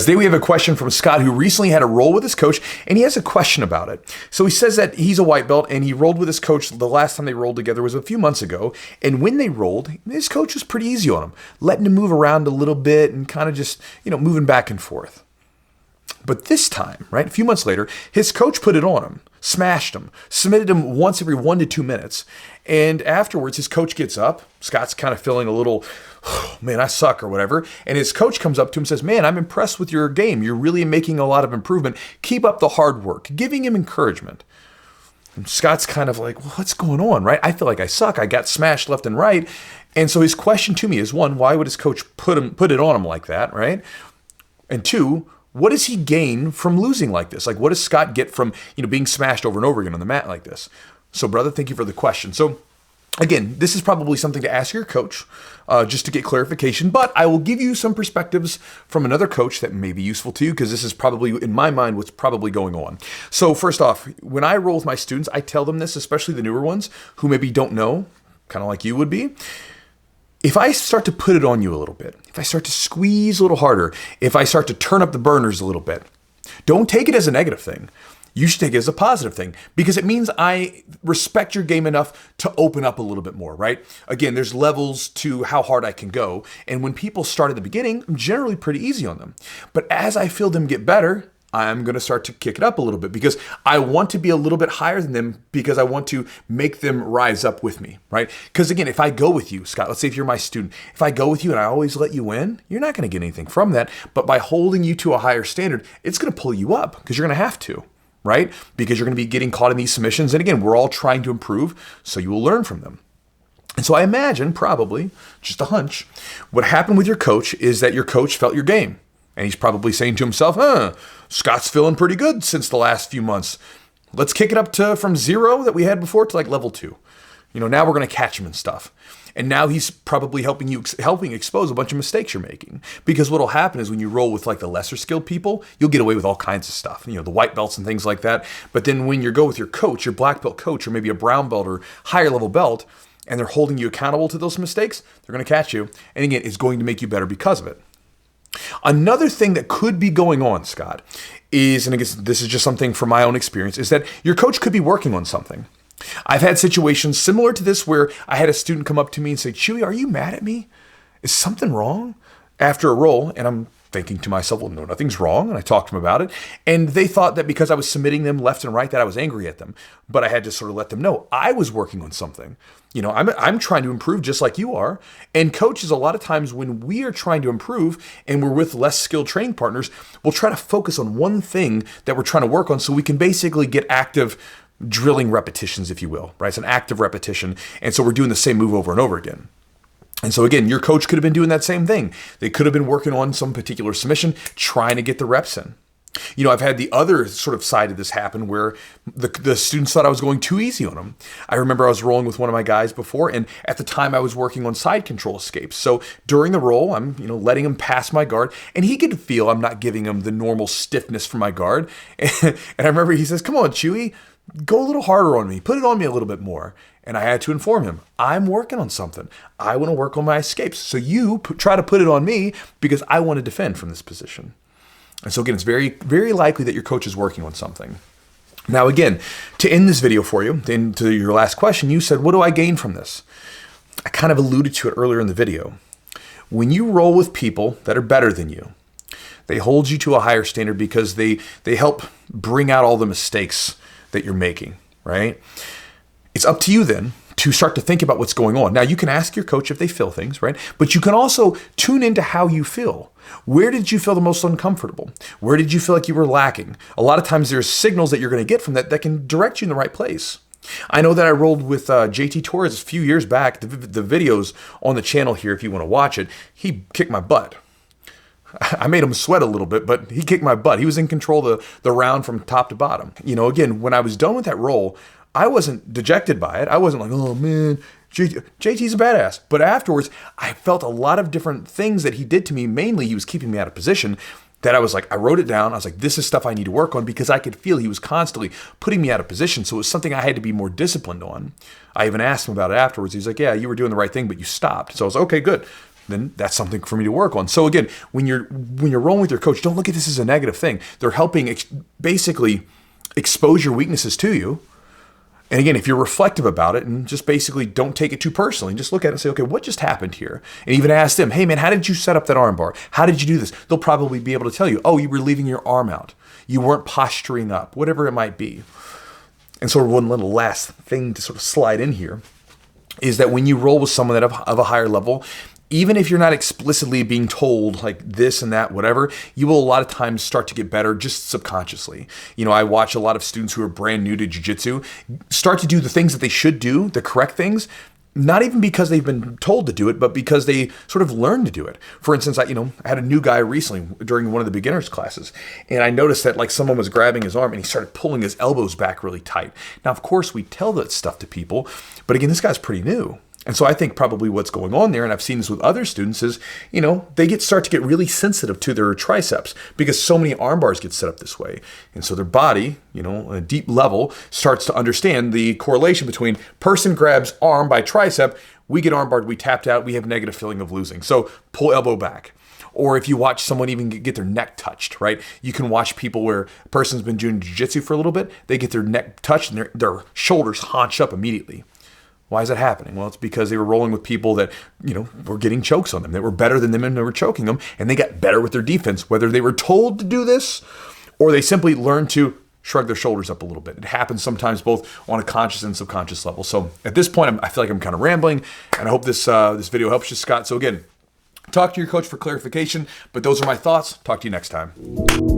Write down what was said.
Today we have a question from Scott, who recently had a roll with his coach, and he has a question about it. So he says that he's a white belt and he rolled with his coach. The last time they rolled together was a few months ago. And when they rolled, his coach was pretty easy on him, letting him move around a little bit and kind of just, moving back and forth. But this time, right, a few months later, his coach put it on him, smashed him, submitted him once every 1 to 2 minutes. And afterwards, his coach gets up. Scott's kind of feeling a little, oh, man, I suck or whatever. And his coach comes up to him and says, man, I'm impressed with your game. You're really making a lot of improvement. Keep up the hard work, giving him encouragement. And Scott's kind of like, well, what's going on, right? I feel like I suck. I got smashed left and right. And so his question to me is, one, why would his coach put it on him like that, right? And two, what does he gain from losing like this? Like, what does Scott get from, being smashed over and over again on the mat like this? So, brother, thank you for the question. So, again, this is probably something to ask your coach just to get clarification, but I will give you some perspectives from another coach that may be useful to you, because this is probably, in my mind, what's probably going on. So first off, when I roll with my students, I tell them this, especially the newer ones who maybe don't know, kind of like you would be. If I start to put it on you a little bit, if I start to squeeze a little harder, if I start to turn up the burners a little bit, don't take it as a negative thing. You should take it as a positive thing, because it means I respect your game enough to open up a little bit more, right? Again, there's levels to how hard I can go. And when people start at the beginning, I'm generally pretty easy on them. But as I feel them get better, I'm going to start to kick it up a little bit, because I want to be a little bit higher than them, because I want to make them rise up with me, right? Because again, if I go with you, Scott, let's say if you're my student, if I go with you and I always let you win, you're not going to get anything from that. But by holding you to a higher standard, it's going to pull you up, because you're going to have to, right? Because you're going to be getting caught in these submissions. And again, we're all trying to improve, so you will learn from them. And so I imagine, probably, just a hunch, what happened with your coach is that your coach felt your game. And he's probably saying to himself, Scott's feeling pretty good since the last few months. Let's kick it up to from 0 that we had before to like level 2. Now we're going to catch him and stuff. And now he's probably helping expose a bunch of mistakes you're making. Because what'll happen is when you roll with like the lesser skilled people, you'll get away with all kinds of stuff, the white belts and things like that. But then when you go with your coach, your black belt coach, or maybe a brown belt or higher level belt, and they're holding you accountable to those mistakes, they're going to catch you. And again, it's going to make you better because of it. Another thing that could be going on, Scott, is, and I guess this is just something from my own experience, is that your coach could be working on something. I've had situations similar to this where I had a student come up to me and say, Chewy, are you mad at me? Is something wrong? After a roll, and I'm thinking to myself, well, no, nothing's wrong. And I talked to them about it. And they thought that because I was submitting them left and right, that I was angry at them. But I had to sort of let them know I was working on something. I'm trying to improve just like you are. And coaches, a lot of times when we are trying to improve and we're with less skilled training partners, we'll try to focus on one thing that we're trying to work on so we can basically get active drilling repetitions, if you will, right? It's an active repetition. And so we're doing the same move over and over again. And so again, your coach could have been doing that same thing. They could have been working on some particular submission, trying to get the reps in. I've had the other sort of side of this happen where the students thought I was going too easy on them. I remember I was rolling with one of my guys before, and at the time I was working on side control escapes. So during the roll, I'm letting him pass my guard, and he could feel I'm not giving him the normal stiffness from my guard. And I remember he says, come on, Chewy, go a little harder on me. Put it on me a little bit more. And I had to inform him, I'm working on something. I want to work on my escapes. So you try to put it on me because I want to defend from this position. And so again, it's very, very likely that your coach is working on something. Now again, to end this video for you, then to your last question, you said, what do I gain from this? I kind of alluded to it earlier in the video. When you roll with people that are better than you, they hold you to a higher standard because they help bring out all the mistakes that you're making, right? It's up to you then to start to think about what's going on. Now, you can ask your coach if they feel things, right? But you can also tune into how you feel. Where did you feel the most uncomfortable? Where did you feel like you were lacking? A lot of times there's signals that you're going to get from that can direct you in the right place. I know that I rolled with JT Torres a few years back. The videos on the channel here, if you want to watch it, he kicked my butt. I made him sweat a little bit, but he kicked my butt. He was in control of the round from top to bottom. Again, when I was done with that roll, I wasn't dejected by it. I wasn't like, oh man, JT's a badass. But afterwards, I felt a lot of different things that he did to me. Mainly, he was keeping me out of position. That I was like, I wrote it down. I was like, this is stuff I need to work on, because I could feel he was constantly putting me out of position. So it was something I had to be more disciplined on. I even asked him about it afterwards. He's like, yeah, you were doing the right thing, but you stopped. So I was like, okay, good. then that's something for me to work on. So again, when you're rolling with your coach, don't look at this as a negative thing. They're helping basically expose your weaknesses to you. And again, if you're reflective about it and just basically don't take it too personally, just look at it and say, okay, what just happened here? And even ask them, hey man, how did you set up that arm bar? How did you do this? They'll probably be able to tell you, oh, you were leaving your arm out. You weren't posturing up, whatever it might be. And so one little last thing to sort of slide in here is that when you roll with someone that of a higher level, even if you're not explicitly being told like this and that, whatever, you will a lot of times start to get better just subconsciously. You know, I watch a lot of students who are brand new to jiu-jitsu start to do the things that they should do, the correct things, not even because they've been told to do it, but because they sort of learned to do it. For instance, I had a new guy recently during one of the beginners classes, and I noticed that like someone was grabbing his arm and he started pulling his elbows back really tight. Now, of course, we tell that stuff to people, but again, this guy's pretty new. And so I think probably what's going on there, and I've seen this with other students, is, they start to get really sensitive to their triceps because so many arm bars get set up this way. And so their body, on a deep level, starts to understand the correlation between person grabs arm by tricep, we get arm barred, we tapped out, we have negative feeling of losing. So pull elbow back. Or if you watch someone even get their neck touched, right? You can watch people where a person's been doing jiu-jitsu for a little bit, they get their neck touched and their shoulders haunch up immediately. Why is that happening? Well, it's because they were rolling with people that, were getting chokes on them, that were better than them and they were choking them, and they got better with their defense, whether they were told to do this or they simply learned to shrug their shoulders up a little bit. It happens sometimes both on a conscious and subconscious level. So at this point, I feel like I'm kind of rambling, and I hope this video helps you, Scott. So again, talk to your coach for clarification, but those are my thoughts. Talk to you next time.